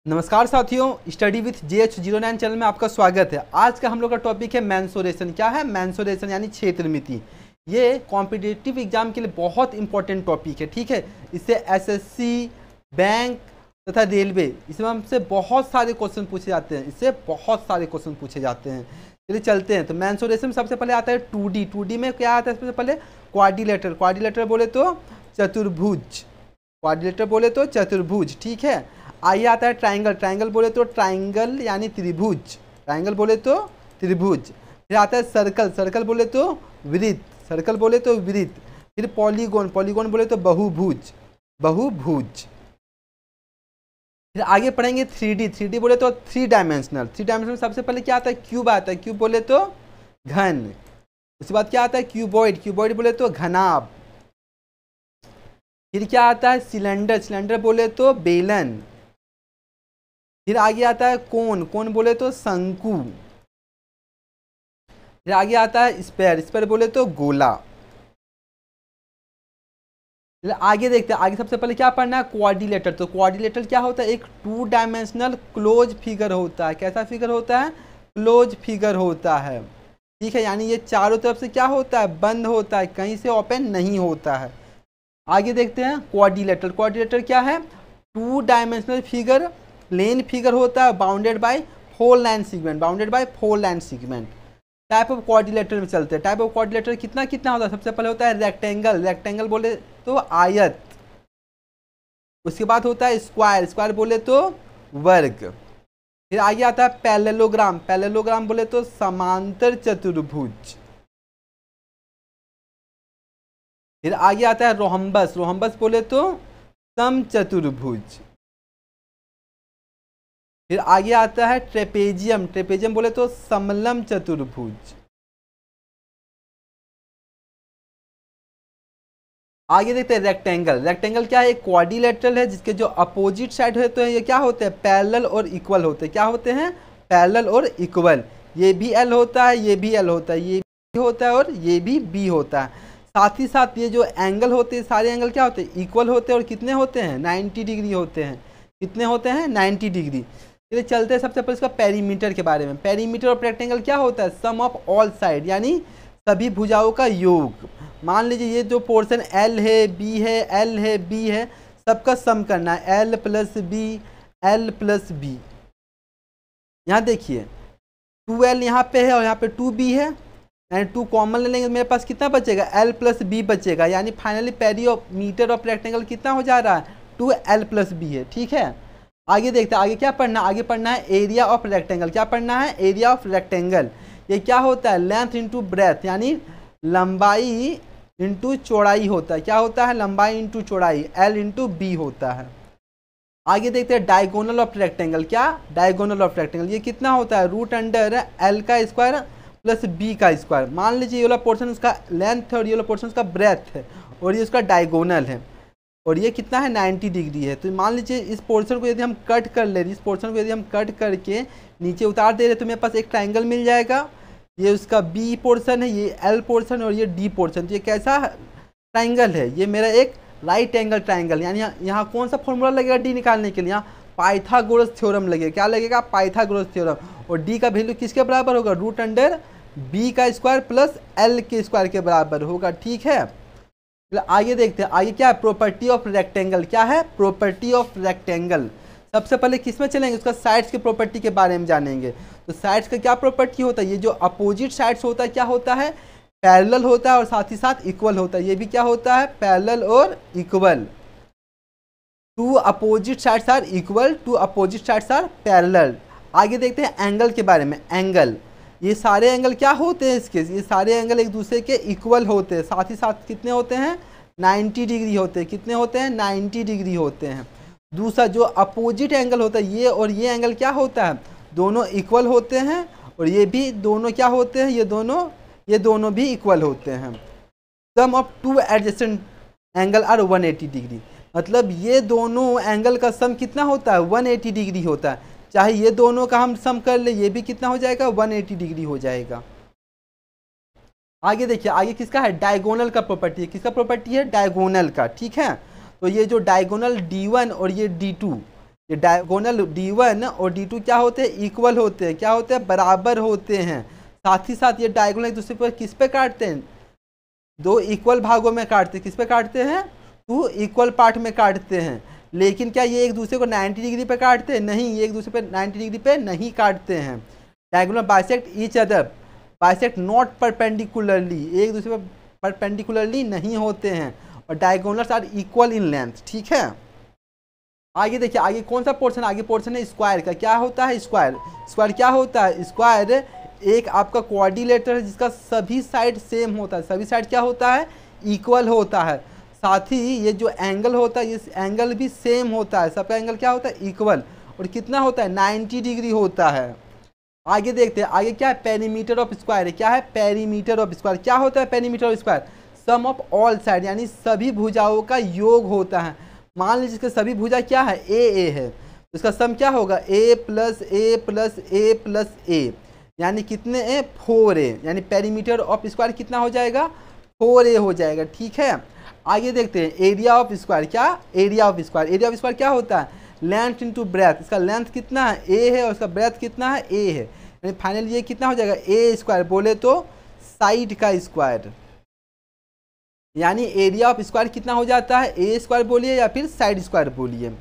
नमस्कार साथियों, study with JH09 channel में आपका स्वागत है। आज का हम लोग का टॉपिक है मेंसुरेशन। क्या है मेंसुरेशन? यानी क्षेत्रमिति। ये कॉम्पिटिटिव एग्जाम के लिए बहुत इंपॉर्टेंट टॉपिक है, ठीक है। इससे एसएससी, बैंक तथा रेलवे, इसमें हमसे बहुत सारे क्वेश्चन पूछे जाते हैं। चलिए चलते हैं। तो मेंसुरेशन में सबसे पहले आता है 2D। 2D में क्या आता है? सबसे पहले क्वाड्रिलेटरल। क्वाड्रिलेटरल बोले तो चतुर्भुज, ठीक है। आइए आता है ट्राइंगल। ट्राइंगल बोले तो ट्राइंगल यानी त्रिभुज। फिर आता है सर्कल। सर्कल बोले तो वृत्त। फिर पॉलीगोन। पॉलीगोन बोले तो बहुभुज। फिर आगे पढ़ेंगे 3D। 3D बोले तो थ्री डायमेंशनल। में सबसे पहले क्या आता है? क्यूब आता है। क्यूब बोले तो घन। उसके बाद क्या आता है? क्यूबॉइड। क्यूबॉइड बोले तो घनाभ। फिर क्या आता है? सिलेंडर। सिलेंडर बोले तो बेलन। फिर आगे आता है कोन। कोन बोले तो शंकु। फिर आगे आता है स्पेयर। स्पेयर बोले तो गोला। फिर आगे देखते हैं। आगे सबसे पहले क्या पढ़ना है? क्वाड्रिलेटर। तो क्वाड्रिलेटर क्या होता है? एक 2 डायमेंशनल क्लोज फिगर होता है। कैसा फिगर होता है? क्लोज फिगर होता है, ठीक है। यानी ये चारों तरफ से क्या होता है? बंद होता है, कहीं से ओपन नहीं होता है। आगे देखते हैं क्वाड्रिलेटर। क्वाड्रिलेटर क्या है? 2 डायमेंशनल फिगर, प्लेन फिगर होता है, bounded by 4 line segment. Type of quadrilateral में चलते हैं। टाइप ऑफ क्वाड्रिलेटर कितना कितना होता है? सबसे पहले होता है रेक्टेंगल। रेक्टेंगल बोले तो आयत। उसके बाद होता है स्क्वायर। स्क्वायर बोले तो वर्ग। फिर आगे आता है पैरेललोग्राम। पैरेललोग्राम बोले तो समांतर चतुर्भुज। फिर आगे आता है रोहम्बस। रोहम्बस बोले तो समचतुर्भुज। फिर आगे आता है ट्रेपेजियम। ट्रेपेजियम बोले तो समलम चतुर्भुज। आगे देखते हैं रेक्टेंगल। रेक्टेंगल क्या है? एक क्वाड्रिलेटरल है जिसके जो अपोजिट साइड होते हैं ये क्या होते हैं? पैरेलल और इक्वल होते हैं। क्या होते हैं? पैरेलल और इक्वल। ये भी एल होता है, ये भी एल होता है, ये भी होता है और ये भी बी होता है। साथ ही साथ ये जो एंगल होते हैं, सारे एंगल क्या होते हैं? इक्वल होते हैं। और कितने होते हैं? 90 डिग्री होते हैं। कितने होते हैं? 90 डिग्री। चलिए चलते हैं सबसे पहले इसका पेरीमीटर के बारे में। पेरीमीटर ऑफ रेक्टेंगल क्या होता है? सम ऑफ ऑल साइड, यानी सभी भुजाओं का योग। मान लीजिए ये जो पोर्शन L है, B है, L है, B है, सबका सम करना है। L plus B। यहाँ देखिए 2L यहाँ पे है और यहाँ पे 2B है, यानी 2 कॉमन ले लेंगे, मेरे पास कितना बचेगा? L प्लस B बचेगा। यानी फाइनली पेरीमीटर ऑफ रेक्टेंगल कितना हो जा रहा है? 2L प्लस B है, ठीक है। आगे देखते हैं आगे क्या पढ़ना है? आगे पढ़ना है एरिया ऑफ रेक्टेंगल। क्या पढ़ना है? Area of rectangle. ये क्या होता है? लेंथ इंटू ब्रेथ, यानी लंबाई इंटू चौड़ाई होता है। क्या होता है? लंबाई इंटू चौड़ाई, L इंटू B होता है। आगे देखते हैं डायगोनल ऑफ रेक्टेंगल। क्या? डायगोनल ऑफ रेक्टेंगल ये कितना होता है? रूट अंडर L का स्क्वायर प्लस B का स्क्वायर। मान लीजिए ये वाला पोर्शन उसका लेंथ है और ये वाला पोर्शन उसका ब्रेथ है और ये उसका डायगोनल है और ये कितना है? 90 डिग्री है। तो मान लीजिए इस पोर्शन को यदि हम कट कर ले, इस पोर्शन को यदि हम कट करके नीचे उतार दे रहे तो मेरे पास एक ट्राइंगल मिल जाएगा। ये उसका B पोर्शन है, ये L पोर्शन और ये D पोर्शन। तो ये कैसा ट्राइंगल है? ये मेरा एक राइट एंगल ट्राइंगल। यानी यहाँ कौन सा फॉर्मूला लगेगा D निकालने के लिए? यहाँ पाइथागोरस थ्योरम लगेगा। क्या लगेगा? Pythagoras theorem. और D का वैल्यू किसके बराबर होगा? रूट अंडर B का स्क्वायर प्लस L के स्क्वायर के बराबर होगा, ठीक है। आगे देखते हैं आगे क्या है? Property of rectangle. क्या है? Property of rectangle. सबसे पहले किस में चलेंगे? उसका साइड्स के प्रॉपर्टी के बारे में जानेंगे। तो साइड्स का क्या प्रॉपर्टी होता है? ये जो अपोजिट साइड्स होता है क्या होता है? पैरेलल होता है और साथ ही साथ इक्वल होता है। ये भी क्या होता है? पैरेलल और equal. 2 opposite sides are equal, 2 opposite sides are parallel. आगे देखते हैं एंगल के बारे में। एंगल, ये सारे एंगल क्या होते हैं इसके? ये सारे एंगल एक दूसरे के इक्वल होते हैं। साथ ही साथ कितने होते हैं? 90 डिग्री होते हैं। कितने होते हैं? 90 डिग्री होते हैं। दूसरा जो अपोजिट एंगल होता है, ये और ये एंगल क्या होता है? दोनों इक्वल होते हैं और ये भी दोनों क्या होते हैं? ये दोनों भी इक्वल होते हैं। Sum of 2 adjacent angle are 180 degree. मतलब ये दोनों एंगल का सम कितना होता है? 180 डिग्री होता है। चाहे ये दोनों का हम सम कर ले, ये भी कितना हो जाएगा? 180 डिग्री हो जाएगा। आगे देखिए आगे किसका है? डायगोनल का प्रॉपर्टी है। किसका प्रॉपर्टी है? डायगोनल का, ठीक है। तो ये जो डायगोनल D1 और ये D2, ये डायगोनल D1 और D2 क्या होते हैं, इक्वल होते हैं, क्या होते हैं, बराबर होते हैं। साथ ही साथ ये डायगोनल एक दूसरे पर किस पे काटते हैं, दो इक्वल भागों में काटते हैं। किस पे काटते हैं, टू इक्वल पार्ट में काटते हैं। लेकिन क्या ये एक दूसरे को 90 डिग्री पे काटते हैं, नहीं, ये एक दूसरे पे 90 डिग्री पे नहीं काटते हैं। Diagonal bisect each other, bisect not perpendicularly, एक दूसरे पे परपेंडिकुलरली नहीं होते हैं। और diagonals are equal in length, ठीक है। आगे देखिए, आगे कौन सा पोर्शन, आगे पोर्शन है स्क्वायर का। क्या होता है स्क्वायर, स्क्वायर क्या होता है, स्क्वायर एक आपका क्वाड्रिलेटरल है जिसका सभी साइड सेम होता है, सभी साइड क्या होता है, इक्वल होता है। साथ ही ये जो एंगल होता है, इस एंगल भी सेम होता है, सबका एंगल क्या होता है, इक्वल। और कितना होता है, 90 डिग्री होता है। आगे देखते हैं, आगे क्या है, पेरीमीटर ऑफ स्क्वायर है। क्या है, पेरीमीटर ऑफ स्क्वायर। क्या होता है perimeter of square, sum of all side, यानी सभी भुजाओं का योग होता है। मान लीजिए इसके सभी भुजा क्या है, ए है, तो इसका सम क्या होगा, ए प्लस ए प्लस ए प्लस ए, यानी कितने ए, 4a, यानी पेरीमीटर ऑफ स्क्वायर कितना हो जाएगा, 4a हो जाएगा, ठीक है। आगे देखते हैं एरिया ऑफ स्क्वायर। क्या, area of square, area of square क्या होता है, लेंथ इंटू ब्रेथ। इसका लेंथ कितना है, ए है, और इसका ब्रेथ कितना है, ए है, यानी फाइनल ये कितना हो जाएगा, ए स्क्वायर, बोले तो साइड का स्क्वायर, यानी एरिया ऑफ स्क्वायर कितना हो जाता है, ए स्क्वायर बोलिए या फिर साइड स्क्वायर बोलिए।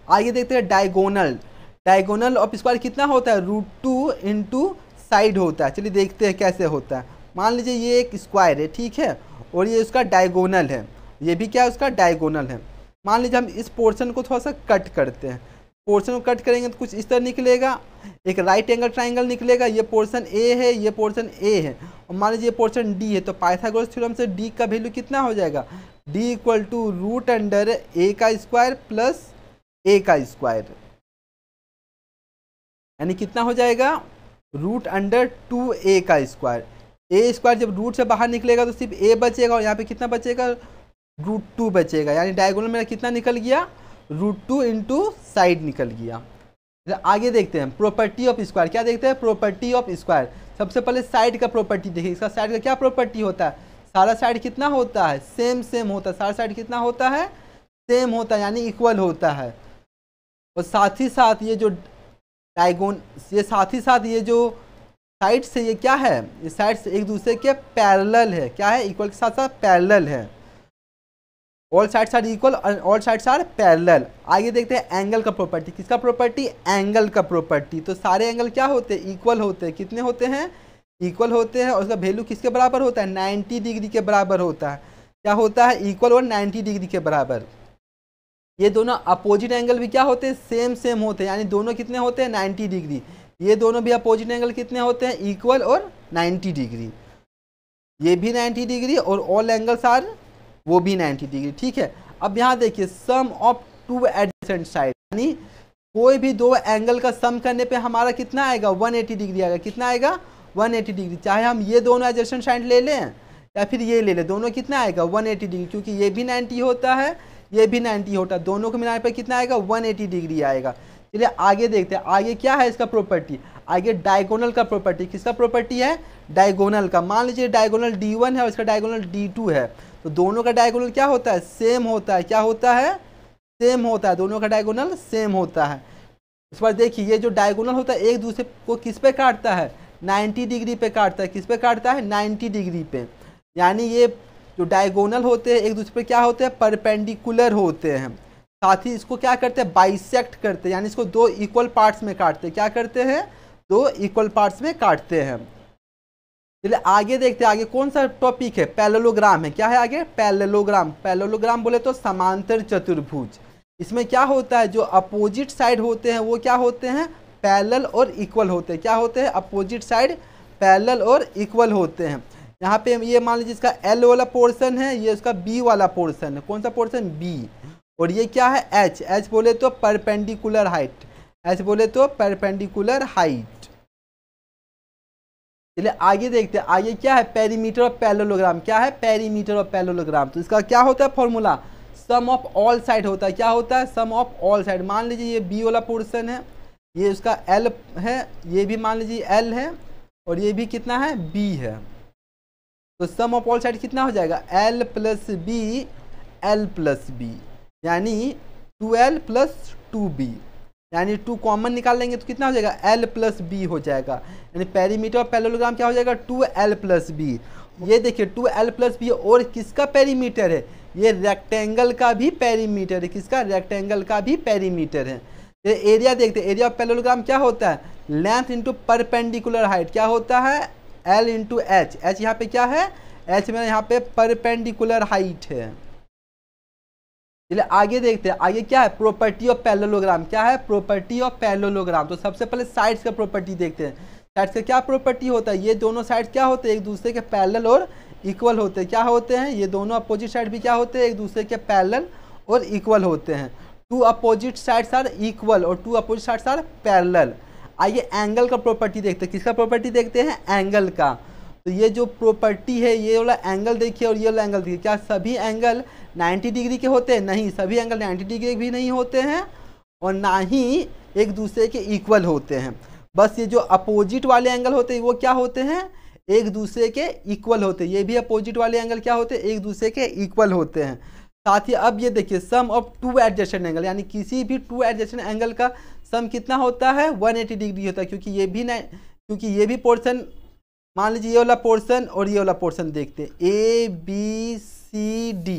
आगे देखते हैं डायगोनल, डायगोनल ऑफ स्क्वायर कितना होता है, √2 इंटू साइड होता है। चलिए देखते हैं कैसे होता है। मान लीजिए ये एक स्क्वायर है, ठीक है, और ये उसका डायगोनल है, ये भी क्या है, उसका डायगोनल है। मान लीजिए हम इस पोर्शन को थोड़ा सा कट करते हैं, पोर्शन को कट करेंगे तो कुछ इस तरह निकलेगा, एक राइट एंगल ट्राइंगल निकलेगा। ये पोर्शन ए है, ये पोर्शन ए है, और मान लीजिए ये पोर्शन डी है। तो पाइथागोरस थ्योरम से डी का वैल्यू कितना हो जाएगा, डी इक्वल टू √ए का स्क्वायर प्लस ए का स्क्वायर, यानी कितना हो जाएगा, √2a का स्क्वायर। ए स्क्वायर जब रूट से बाहर निकलेगा तो सिर्फ ए बचेगा, और यहाँ पे कितना बचेगा, √2 बचेगा, यानी डायगोनल मेरा कितना निकल गया, √2 इंटू साइड निकल गया। आगे देखते हैं प्रॉपर्टी ऑफ स्क्वायर। क्या देखते हैं, प्रॉपर्टी ऑफ स्क्वायर। सबसे पहले साइड का प्रॉपर्टी देखिए, इसका साइड का क्या प्रॉपर्टी होता है, सारा साइड कितना होता है, सेम सेम होता है, सारा साइड कितना होता है, सेम होता है, यानी इक्वल होता है। और साथ ही साथ ये जो डायगोन, ये साथ ही साथ ये जो साइड से ये क्या है, ये साइड से एक दूसरे के पैरेलल है। क्या है, इक्वल के साथ साथ पैरेलल है। All sides are equal, all sides are parallel. आगे देखते हैं एंगल का प्रॉपर्टी। किसका प्रॉपर्टी, एंगल का प्रॉपर्टी। तो सारे एंगल क्या होते हैं, इक्वल होते हैं। कितने होते हैं, इक्वल होते हैं। और उसका वैल्यू किसके बराबर होता है, 90 डिग्री के बराबर होता है। क्या होता है, इक्वल और 90 डिग्री के बराबर। ये दोनों अपोजिट एंगल भी क्या होते हैं, सेम सेम होते हैं, यानी दोनों कितने होते हैं, 90 डिग्री। ये दोनों भी अपोजिट एंगल कितने होते हैं, इक्वल और 90 डिग्री। ये भी 90 डिग्री और ऑल एंगल्स आर वो भी 90 डिग्री, ठीक है। अब यहाँ देखिए सम ऑफ टू एडजेसेंट साइड, यानी कोई भी दो एंगल का सम करने पे हमारा कितना आएगा, 180 डिग्री आएगा। कितना आएगा, 180 डिग्री। चाहे हम ये दोनों एडजेसेंट साइड ले लें या फिर ये ले लें, दोनों कितना आएगा, 180 डिग्री, क्योंकि ये भी 90 होता है, ये भी 90 होता है, दोनों को मिलाने पर कितना आएगा, 180 डिग्री आएगा। चलिए आगे देखते हैं, आगे क्या है इसका प्रॉपर्टी, आगे डायगोनल का प्रॉपर्टी। किसका प्रॉपर्टी है, डायगोनल का। मान लीजिए डायगोनल D1 है और इसका डायगोनल D2 है, तो दोनों का डायगोनल क्या होता है, सेम होता है। क्या होता है, सेम होता है, दोनों का डायगोनल सेम होता है। इस पर देखिए ये जो डायगोनल होता है एक दूसरे को किस पे काटता है, 90 डिग्री पे काटता है। किस पे काटता है, 90 डिग्री पे, यानी ये जो डायगोनल होते हैं एक दूसरे पे क्या होते हैं, परपेंडिकुलर होते हैं। साथ ही इसको क्या करते हैं, बाइसेक्ट करते हैं, यानी इसको दो इक्वल पार्ट्स में काटते हैं। क्या करते हैं, दो इक्वल पार्ट्स में काटते हैं। चलिए आगे देखते हैं, आगे कौन सा टॉपिक है, पैरेललोग्राम है। क्या है आगे, पैरेललोग्राम। पैरेललोग्राम बोले तो समांतर चतुर्भुज। इसमें क्या होता है, जो अपोजिट साइड होते हैं वो क्या होते हैं, पैरेलल और इक्वल होते हैं। क्या होते हैं, अपोजिट साइड पैरेलल और इक्वल होते हैं। यहाँ पे ये मान लीजिए इसका L वाला पोर्शन है, ये उसका B वाला पोर्शन है। कौन सा पोर्शन, B। और ये क्या है, H। H बोले तो परपेंडिकुलर हाइट, H बोले तो परपेंडिकुलर हाइट। चलिए आगे देखते हैं, आगे क्या है, पेरीमीटर ऑफ पैरेललोग्राम। क्या है, पेरीमीटर ऑफ पैरेललोग्राम। तो इसका क्या होता है formula, sum of all side होता है। क्या होता है, सम ऑफ ऑल साइड। मान लीजिए ये B वाला पोर्शन है, ये उसका L है, ये भी मान लीजिए L है, और ये भी कितना है, B है। तो सम ऑफ ऑल साइड कितना हो जाएगा, L plus B, L plus B, यानी 2L प्लस 2B। यानी 2 कॉमन निकाल लेंगे तो कितना हो जाएगा L प्लस बी हो जाएगा। यानी पेरीमीटर ऑफ पैरेललोग्राम क्या हो जाएगा 2L प्लस बी। ये देखिए 2L प्लस बी और किसका पेरीमीटर है, ये रेक्टेंगल का भी पेरीमीटर है। किसका, रेक्टेंगल का भी पेरीमीटर है। ये एरिया देखते हैं, एरिया ऑफ पैरेललोग्राम क्या होता है, लेंथ इंटू परपेंडिकुलर हाइट क्या होता है L इंटू एच। एच यहाँ पे क्या है, एच में यहाँ पे परपेंडिकुलर हाइट है। चलिए आगे देखते हैं, आगे क्या है प्रॉपर्टी ऑफ पैरेललोग्राम। क्या है प्रॉपर्टी ऑफ पैरेललोग्राम। तो सबसे पहले साइड्स का प्रॉपर्टी देखते हैं। साइड्स का क्या प्रॉपर्टी होता है, ये दोनों साइड्स क्या होते हैं एक दूसरे के पैरेलल और इक्वल होते हैं। क्या होते हैं, ये दोनों अपोजिट साइड भी क्या होते हैं एक दूसरे के पैरेलल और इक्वल होते हैं। 2 अपोजिट साइड्स आर इक्वल और 2 अपोजिट साइड्स आर पैरेलल। आइए एंगल का प्रॉपर्टी देखते हैं। किसका प्रॉपर्टी देखते हैं, एंगल का। तो ये जो प्रॉपर्टी है, ये वाला एंगल देखिए और ये वाला एंगल देखिए, क्या सभी एंगल 90 डिग्री के होते हैं, नहीं सभी एंगल 90 डिग्री भी नहीं होते हैं और ना ही एक दूसरे के इक्वल होते हैं। बस ये जो अपोजिट वाले एंगल होते हैं वो क्या होते हैं एक दूसरे के इक्वल होते हैं। ये भी अपोजिट वाले एंगल क्या होते हैं एक दूसरे के इक्वल होते हैं। साथ ही अब ये देखिए सम ऑफ 2 एडजेसेंट एंगल, यानी किसी भी 2 एडजेसेंट एंगल का सम कितना होता है 180 डिग्री होता है। क्योंकि ये भी पोर्शन, मान लीजिए ये वाला पोर्शन और ये वाला पोर्शन देखते हैं ABCD,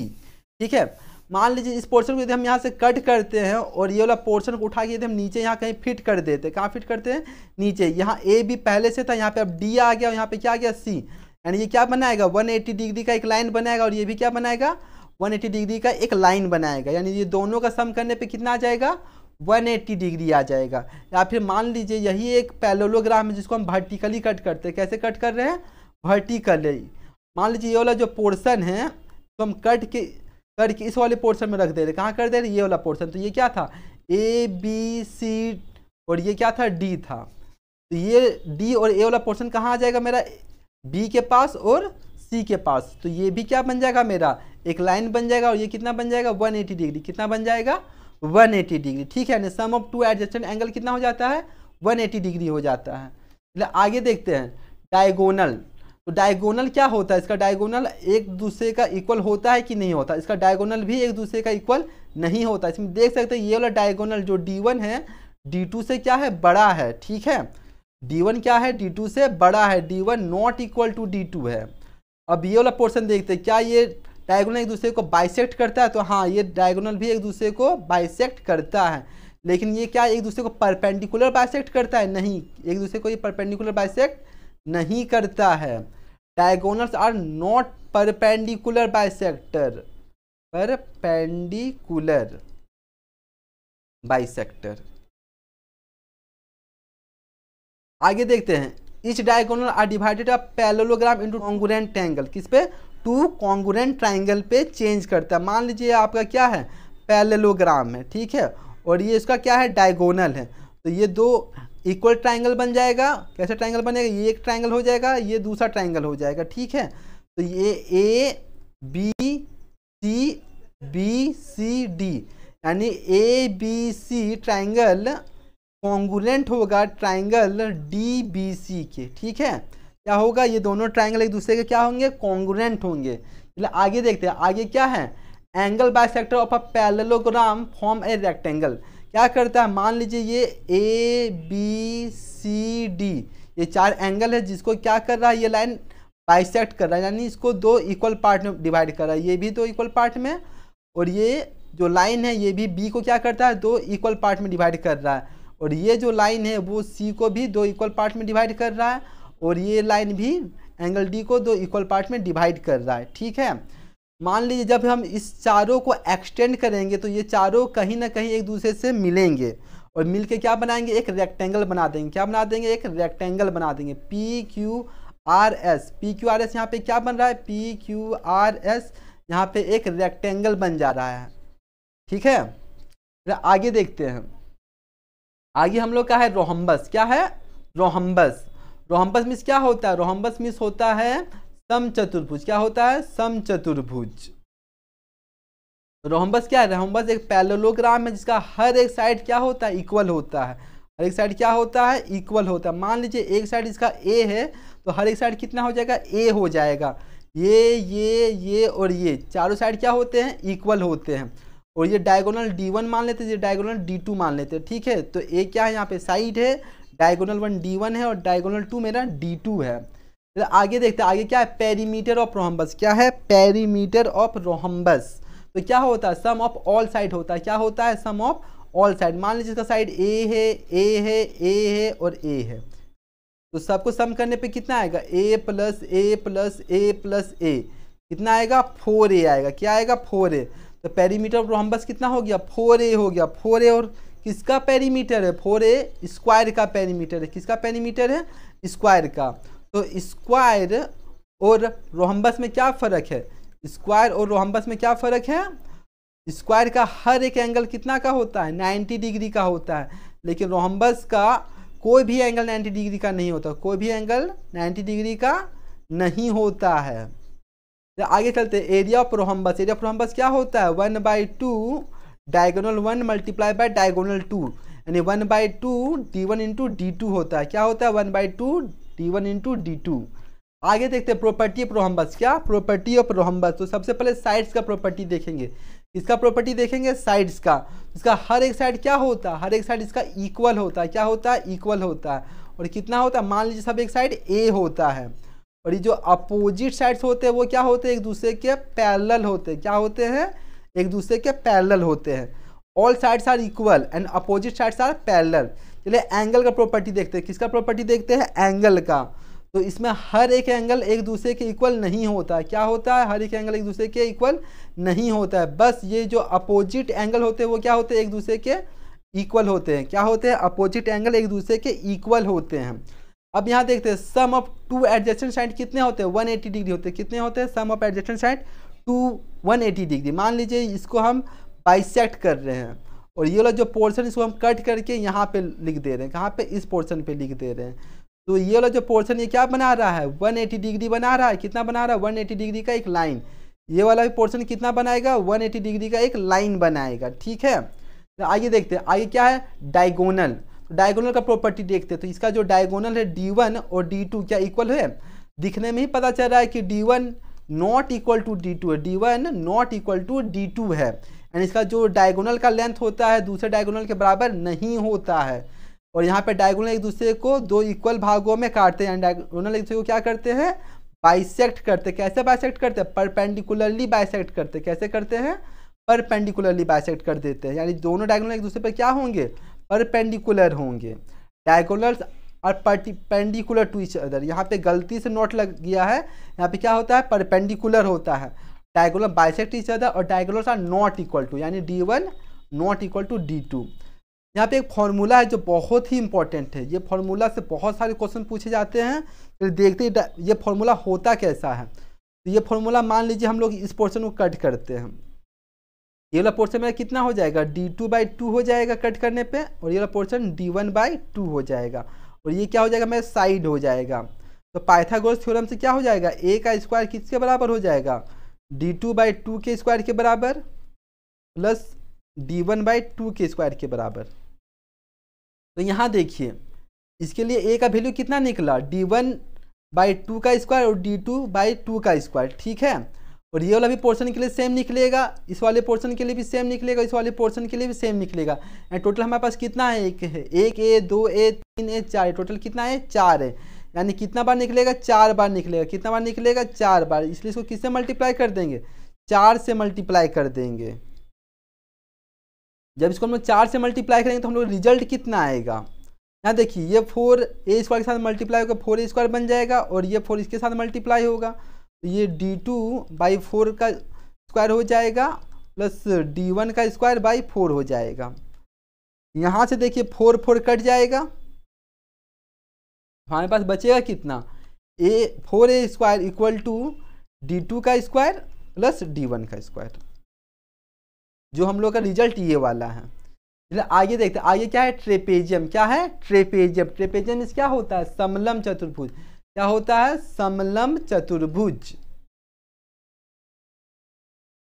ठीक है। मान लीजिए इस पोर्शन को यदि हम यहाँ से कट करते हैं और ये वाला पोर्शन को उठा के यदि हम नीचे यहाँ कहीं फिट कर देते हैं, कहाँ फिट करते हैं नीचे, यहाँ A भी पहले से था, यहाँ पे अब D आ गया और यहाँ पे क्या आ गया C, यानी ये क्या बनाएगा 180 डिग्री का एक लाइन बनाएगा और ये भी क्या बनाएगा 180 डिग्री का एक लाइन बनाएगा। यानी ये दोनों का सम करने पे कितना आ जाएगा 180 डिग्री आ जाएगा। या फिर मान लीजिए यही एक पैरेललोग्राम है जिसको हम वर्टिकली कट करते हैं। कैसे कट कर रहे हैं वर्टिकली। मान लीजिए ये वाला जो पोर्शन है तो हम करके इस वाले पोर्शन में रख दे रहे। कहाँ कर दे रहे, ये वाला पोर्शन। तो ये क्या था ABC और ये क्या था D था। तो ये D और A वाला पोर्शन कहाँ आ जाएगा मेरा B के पास और C के पास। तो ये भी क्या बन जाएगा मेरा एक लाइन बन जाएगा और ये कितना बन जाएगा 180 डिग्री। कितना बन जाएगा 180 डिग्री, ठीक है। सम ऑफ 2 एडजेसेंट एंगल कितना हो जाता है 180 डिग्री हो जाता है। मतलब आगे देखते हैं डायगोनल। तो डायगोनल क्या होता है, इसका डायगोनल एक दूसरे का इक्वल होता है कि नहीं होता। इसका डायगोनल भी एक दूसरे का इक्वल नहीं होता। इसमें देख सकते हैं ये वाला डायगोनल जो D1 है D2 से क्या है बड़ा है, ठीक है। D1 क्या है D2 से बड़ा है, D1 not equal to D2 है। अब ये वाला पोर्शन देखते हैं, क्या ये डायगोनल एक दूसरे को बाइसेक्ट करता है। तो हाँ ये डायगोनल भी एक दूसरे को बाइसेक्ट करता है, लेकिन ये क्या एक दूसरे को परपेंडिकुलर बाइसेक्ट करता है, नहीं एक दूसरे को ये परपेंडिकुलर बाइसेक्ट नहीं करता है। Diagonals are not perpendicular bisector, perpendicular bisector. आगे देखते हैं each diagonal are divided a parallelogram into congruent triangle. किस पे 2 कॉन्ग्रुएंट ट्रायंगल पे चेंज करता है। मान लीजिए आपका क्या है पैरेललोग्राम है, ठीक है, और ये इसका क्या है डायगोनल है। तो ये 2 इक्वल ट्रायंगल बन जाएगा। कैसे ट्रायंगल बनेगा, ये एक ट्रायंगल हो जाएगा, ये दूसरा ट्रायंगल हो जाएगा, ठीक है। तो ये ABCD यानी ABC ट्रायंगल कॉन्ग्रुएंट होगा ट्रायंगल DBC के, ठीक है। क्या होगा ये दोनों ट्रायंगल एक दूसरे के क्या होंगे कॉन्ग्रुएंट होंगे। मतलब आगे देखते हैं आगे क्या है angle bisector of a parallelogram form a rectangle. क्या करता है, मान लीजिए ये ABCD ये 4 एंगल है जिसको क्या कर रहा है ये लाइन बाइसेक्ट कर रहा है, यानी इसको 2 इक्वल पार्ट में डिवाइड कर रहा है। ये भी 2 इक्वल पार्ट में और ये जो लाइन है ये भी B को क्या करता है 2 इक्वल पार्ट में डिवाइड कर रहा है, और ये जो लाइन है वो C को भी 2 इक्वल पार्ट में डिवाइड कर रहा है, और ये लाइन भी एंगल D को 2 इक्वल पार्ट में डिवाइड कर रहा है, ठीक है। मान लीजिए जब हम इस चारों को एक्सटेंड करेंगे तो ये चारों कहीं ना कहीं एक दूसरे से मिलेंगे और मिलके क्या बनाएंगे एक रेक्टेंगल बना देंगे। क्या बना देंगे एक रेक्टेंगल बना देंगे PQRS। PQRS यहाँ पे क्या बन रहा है PQRS यहाँ पे एक रेक्टेंगल बन जा रहा है, ठीक है। आगे देखते हैं, आगे हम लोग का है रोहम्बस। क्या है रोहम्बस। रोहम्बस मीन्स क्या होता है, रोहम्बस मीन्स होता है समचतुर्भुज। क्या होता है समचतुर्भुज। रोहम्बस क्या है, रोहम्बस एक पैरेललोग्राम है जिसका हर एक साइड क्या होता है इक्वल होता है। हर एक साइड क्या होता है इक्वल होता है। मान लीजिए एक साइड इसका A है तो हर एक साइड कितना हो जाएगा A हो जाएगा। ये और ये चारों साइड क्या होते हैं इक्वल होते हैं। और ये डायगोनल D1 मान लेते, ये डायगोनल D2 मान लेते, ठीक है। तो ए क्या है यहाँ पे साइड है, डायगोनल 1 D1 है और डायगोनल 2 मेरा D2 है। तो आगे देखते हैं, आगे क्या है, पेरीमीटर ऑफ रोहम्बस। क्या है, पेरीमीटर ऑफ रोहम्बस। तो क्या होता है, सम ऑफ ऑल साइड होता है। क्या होता है, सम ऑफ ऑल साइड। मान लीजिए इसका साइड ए है, ए है, ए है और ए है, तो सबको सम करने पे कितना आएगा, ए प्लस ए प्लस ए प्लस ए, कितना आएगा, 4a आएगा। क्या आएगा, 4a। तो पेरीमीटर ऑफ रोहम्बस कितना हो गया, 4a हो गया। 4a और किसका पेरीमीटर है, 4a स्क्वायर का पेरीमीटर है। किसका पेरीमीटर है, स्क्वायर का। तो स्क्वायर और रोहम्बस में क्या फ़र्क है, स्क्वायर और रोहम्बस में क्या फ़र्क है, स्क्वायर का हर एक एंगल कितना का होता है, 90 डिग्री का होता है, लेकिन रोहम्बस का कोई भी एंगल 90 डिग्री का नहीं होता, कोई भी एंगल 90 डिग्री का नहीं होता है। तो आगे चलते, area of rhombus. Area of rhombus क्या होता है, 1/2 डायगोनल 1 मल्टीप्लाई बाय डायगोनल 2, यानी 1/2 D1 इंटू D2 होता है। क्या होता है, 1/2 D1 इंटू D2। आगे देखते हैं प्रॉपर्टी ऑफ रोहम्बस। क्या प्रॉपर्टी ऑफ रोहम्बस, तो सबसे पहले साइड्स का प्रॉपर्टी देखेंगे। इसका प्रॉपर्टी देखेंगे साइड्स का। इसका हर एक साइड क्या होता है, हर एक साइड इसका इक्वल होता है। क्या होता है, इक्वल होता है। और कितना होता है, मान लीजिए सब एक साइड ए होता है, और ये जो अपोजिट साइड्स होते हैं वो क्या होते हैं, एक दूसरे के पैरेलल होते हैं। क्या होते हैं, एक दूसरे के पैरेलल होते हैं। All sides are equal and opposite sides are parallel. चलिए एंगल का प्रॉपर्टी देखते हैं। किसका प्रॉपर्टी देखते हैं, एंगल का। तो इसमें हर एक एंगल एक दूसरे के इक्वल नहीं होता है। क्या होता है, हर एक एंगल एक दूसरे के इक्वल नहीं होता है। बस ये जो अपोजिट एंगल होते हैं वो क्या होते हैं, एक दूसरे के इक्वल होते हैं। क्या होते हैं, अपोजिट एंगल एक दूसरे के इक्वल होते हैं। अब यहाँ देखते हैं sum of two adjacent side कितने होते हैं, 180 डिग्री होते हैं। कितने होते हैं, sum of adjacent side 180 degree. मान लीजिए इसको हम बाइसेक्ट कर रहे हैं और ये वाला जो पोर्शन इसको हम कट करके यहाँ पे लिख दे रहे हैं। कहाँ पे, इस पोर्शन पे लिख दे रहे हैं। तो ये वाला जो पोर्शन ये क्या बना रहा है, 180 डिग्री बना रहा है। कितना बना रहा है, 180 डिग्री का एक लाइन। ये वाला भी पोर्शन कितना बनाएगा, 180 डिग्री का एक लाइन बनाएगा, ठीक है। तो आगे देखते हैं, आगे क्या है, डायगोनल। डायगोनल का प्रॉपर्टी देखते हैं। तो इसका जो डायगोनल है D1 और D2 क्या इक्वल है, दिखने में ही पता चल रहा है कि D1 not equal to D2 है, D1 not equal to D2 है। एंड इसका जो डायगोनल का लेंथ होता है दूसरे डायगोनल के बराबर नहीं होता है। और यहाँ पे डायगोनल एक दूसरे को दो इक्वल भागों में काटते हैं। डायगोनल एक दूसरे को क्या करते हैं, बाइसेक्ट करते हैं। कैसे बाइसेक्ट करते हैं, परपेंडिकुलरली बाइसेक्ट करते हैं। कैसे करते हैं, परपेंडिकुलरली बाइसेक्ट कर देते हैं। यानी दोनों डायगोनल एक दूसरे पर क्या होंगे, परपेंडिकुलर होंगे। डायगोनल्स और परपेंडिकुलर टू ईच अदर। यहाँ पे गलती से नोट लग गया है, यहाँ पे क्या होता है, परपेंडिकुलर होता है। डायगोनल बाइसेक्ट ईच अदर और diagonals are not equal to, यानी D1 not equal to D2। यहाँ पे एक फॉर्मूला है जो बहुत ही इंपॉर्टेंट है। ये फॉर्मूला से बहुत सारे क्वेश्चन पूछे जाते हैं। तो देखते ही ये फॉर्मूला होता कैसा है। तो ये फॉर्मूला मान लीजिए हम लोग इस पोर्शन को कट करते हैं। ये वाला पोर्शन में कितना हो जाएगा, D2/2 हो जाएगा कट करने पे, और ये वाला पोर्शन D1/2 हो जाएगा। और ये क्या हो जाएगा, मेरा साइड हो जाएगा। तो पाइथागोरस थ्योरम से क्या हो जाएगा, a का स्क्वायर किसके बराबर हो जाएगा, D2/2 के स्क्वायर के बराबर प्लस D1/2 के स्क्वायर के बराबर। तो यहाँ देखिए इसके लिए a का वैल्यू कितना निकला, D1/2 का स्क्वायर और D2/2 का स्क्वायर, ठीक है। और ये वाला भी पोर्शन के लिए सेम निकलेगा, इस वाले पोर्शन के लिए भी सेम निकलेगा, इस वाले पोर्शन के लिए भी सेम निकलेगा। एंड टोटल हमारे पास कितना है, एक है, 1a 2a 3a 4, टोटल कितना है, 4 है। यानी कितना बार निकलेगा, 4 बार निकलेगा। कितना बार निकलेगा, 4 बार। इसलिए इसको किससे मल्टीप्लाई कर देंगे, 4 से मल्टीप्लाई कर देंगे। जब इसको हम लोग 4 से मल्टीप्लाई करेंगे तो हम लोग रिजल्ट कितना आएगा, यहाँ देखिए ये 4a स्क्वायर के साथ मल्टीप्लाई होगा, 4a स्क्वायर बन जाएगा, और ये 4 इसके साथ मल्टीप्लाई होगा, तो ये D2/4 का स्क्वायर हो जाएगा प्लस D1 का स्क्वायर/4 हो जाएगा। यहाँ से देखिए 4 कट जाएगा, हमारे पास बचेगा कितना, 4a square equal to D2 का स्क्वायर प्लस D1 का स्क्वायर। जो हम लोग का रिजल्ट ये वाला है। आगे देखते हैं, आगे क्या है, ट्रेपेजियम। क्या है, ट्रेपेजियम। ट्रेपेजियम में क्या होता है, समलम चतुर्भुज। क्या होता है, समलम चतुर्भुज।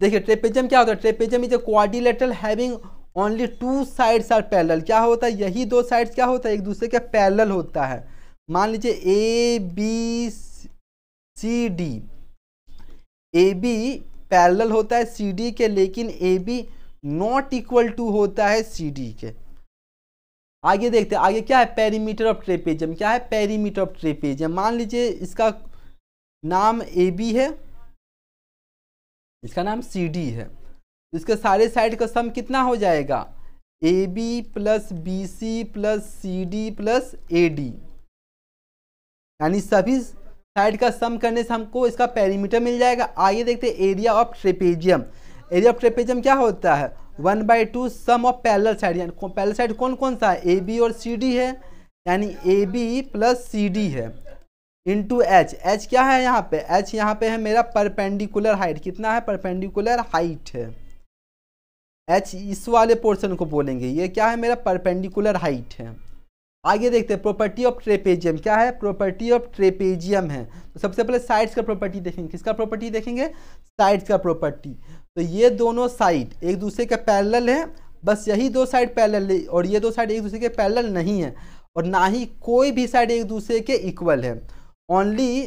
देखिए ट्रेपेजियम क्या होता है, trapezium is a quadrilateral having only 2 sides are parallel. क्या होता है, यही 2 साइड्स क्या होता है, एक दूसरे के पैरेलल होता है। मान लीजिए AB पैरेलल होता है CD के, लेकिन AB नॉट इक्वल टू होता है सी डी के। आगे देखते हैं, आगे क्या है, पेरीमीटर ऑफ ट्रेपेजियम। क्या है, पेरीमीटर ऑफ ट्रेपेजियम। मान लीजिए इसका नाम ए बी है, इसका नाम सी डी है, इसके सारे साइड का सम कितना हो जाएगा, A B plus B C plus C D plus A D, यानी सभी साइड का सम करने से हमको इसका पेरीमीटर मिल जाएगा। आगे देखते हैं area of trapezium. Area of trapezium क्या होता है, 1/2 सम ऑफ पैरेलल साइड, यानी पैरेलल साइड कौन कौन सा है, ए बी और सी डी है, यानी A B plus C D है, इंटू एच। एच क्या है यहाँ पे, एच यहाँ पे है मेरा परपेंडिकुलर हाइट, कितना है, परपेंडिकुलर हाइट है। एच इस वाले पोर्शन को बोलेंगे, ये क्या है मेरा परपेंडिकुलर हाइट है। आगे देखते हैं प्रॉपर्टी ऑफ ट्रेपेजियम। क्या है, प्रॉपर्टी ऑफ ट्रेपेजियम है। तो सबसे पहले साइड्स का प्रॉपर्टी देखेंगे, किसका प्रॉपर्टी देखेंगे, साइड्स का प्रॉपर्टी। तो ये दोनों साइड एक दूसरे के पैरेलल है, बस यही दो साइड पैरेलल है, और ये दो साइड एक दूसरे के पैरेलल नहीं है, और ना ही कोई भी साइड एक दूसरे के इक्वल है। Only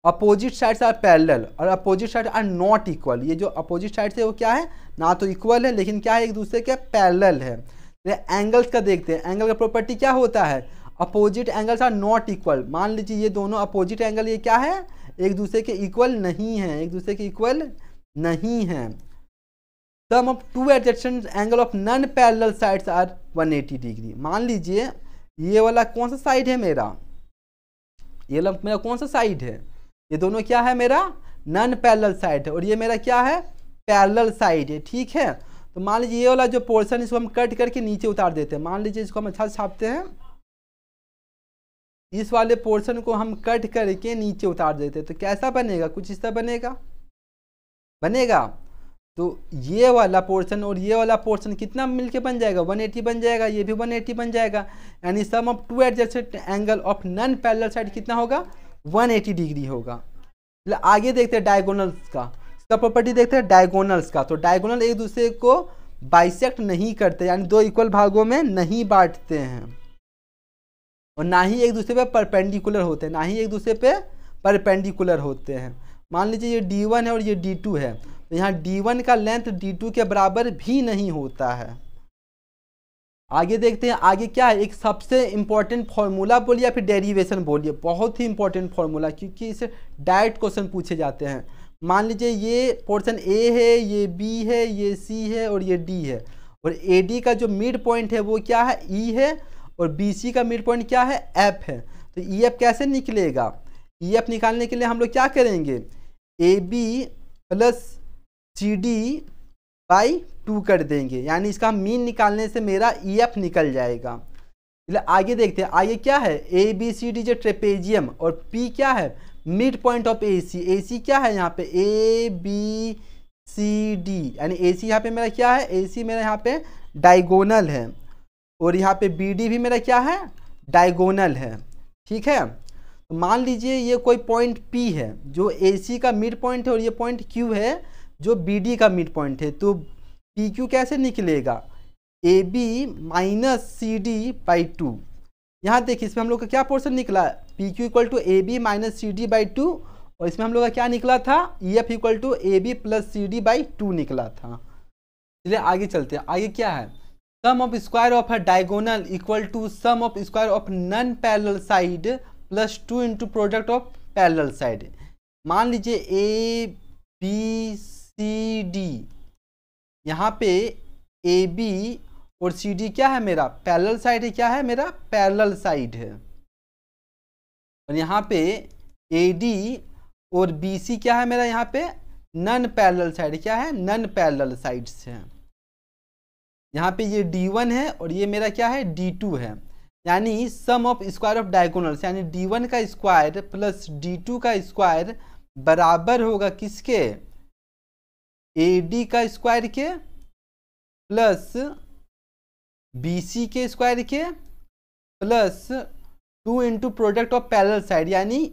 opposite sides are parallel और opposite side are not equal. ये जो अपोजिट साइड्स है वो क्या है, ना तो इक्वल है लेकिन क्या है, एक दूसरे के पैरेलल है। एंगल्स का देखते हैं, एंगल का प्रॉपर्टी क्या होता है, opposite angles are not equal. मान लीजिए ये दोनों अपोजिट एंगल ये क्या है, एक दूसरे के इक्वल नहीं है, एक दूसरे के इक्वल नहीं है। Sum of two adjacent angle of non parallel sides are 180 degree. मान लीजिए ये वाला कौन सा साइड है मेरा, ये वाला मेरा कौन सा साइड है, ये दोनों क्या है मेरा नॉन पैरेलल साइड है, और ये मेरा क्या है पैरेलल साइड है, ठीक है। तो मान लीजिए ये वाला जो पोर्शन इसको हम कट करके नीचे उतार देते हैं। मान लीजिए इसको हम अच्छा से छापते हैं, इस वाले पोर्शन को हम कट करके नीचे उतार देते हैं, तो कैसा बनेगा, कुछ इस तरह बनेगा। तो ये वाला पोर्शन और ये वाला पोर्शन कितना मिलके बन जाएगा, 180 बन जाएगा, ये भी 180 बन जाएगा, यानी sum of two adjacent angle of non parallel side कितना होगा, 180 डिग्री होगा। आगे देखते हैं डायगोनल्स का, इसका प्रॉपर्टी देखते हैं डायगोनल्स का। तो डायगोनल एक दूसरे को बाइसेक्ट नहीं करते, यानी दो इक्वल भागों में नहीं बांटते हैं, और ना ही एक दूसरे पे परपेंडिकुलर होते हैं, ना ही एक दूसरे पे परपेंडिकुलर होते हैं। मान लीजिए ये D1 है और ये D2 है, तो यहाँ D1 का लेंथ D2 के बराबर भी नहीं होता है। आगे देखते हैं, आगे क्या है, एक सबसे इंपॉर्टेंट फॉर्मूला बोलिए या फिर डेरिवेशन बोलिए, बहुत ही इंपॉर्टेंट फॉर्मूला, क्योंकि इसे डायरेक्ट क्वेश्चन पूछे जाते हैं। मान लीजिए ये पोर्शन ए है, ये बी है, ये सी है और ये डी है, और ए डी का जो मिड पॉइंट है वो क्या है, ई है, और बी सी का मिड पॉइंट क्या है, एफ है। तो ई एफ कैसे निकलेगा, ई एफ निकालने के लिए हम लोग क्या करेंगे, A B plus C D by 2 कर देंगे, यानी इसका मीन निकालने से मेरा ई एफ निकल जाएगा। आगे देखते हैं, आगे क्या है, ए बी सी डी जो ट्रेपेजियम, और पी क्या है, मिड पॉइंट ऑफ ए सी। ए सी क्या है यहाँ पे, ए बी सी डी, यानी ए सी यहाँ पे मेरा क्या है, ए सी मेरा यहाँ पे डायगोनल है, और यहाँ पे बी डी भी मेरा क्या है, डायगोनल है, ठीक है। तो मान लीजिए ये कोई पॉइंट पी है जो ए सी का मिड पॉइंट है, और ये पॉइंट क्यू है जो बी डी का मिड पॉइंट है। तो पी क्यू कैसे निकलेगा, A B minus C D by 2। यहाँ देखिए इसमें हम लोग का क्या पोर्शन निकला, P Q equal to A B minus C D by 2, और इसमें हम लोग का क्या निकला था, E F equal to A B plus C D by 2 निकला था। चलिए आगे चलते हैं, आगे क्या है, sum of square of a diagonal equal to sum of square of non parallel side plus 2 into product of parallel side. मान लीजिए ए बी सी डी, यहाँ पे ए बी और सी डी क्या है मेरा पैरेलल साइड है, क्या है मेरा पैरेलल साइड है, और यहाँ पे ए डी और बी सी क्या है मेरा यहाँ पे नॉन पैरेलल साइड, क्या है नॉन पैरेलल साइड्स है। यहाँ पे ये D1 है और ये मेरा क्या है D2 है, यानी sum of square of diagonals, यानी D1 का स्क्वायर प्लस D2 का स्क्वायर बराबर होगा किसके, AD का स्क्वायर के प्लस BC के स्क्वायर के plus 2 into product of parallel side, यानी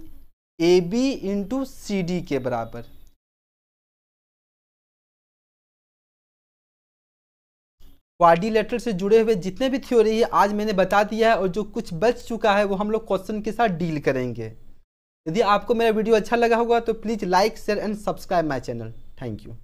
AB इंटू CD के बराबर। क्वाड्रिलेटरल से जुड़े हुए जितने भी थ्योरी है आज मैंने बता दिया है, और जो कुछ बच चुका है वो हम लोग क्वेश्चन के साथ डील करेंगे। यदि आपको मेरा वीडियो अच्छा लगा होगा तो please like share and subscribe my channel. Thank you.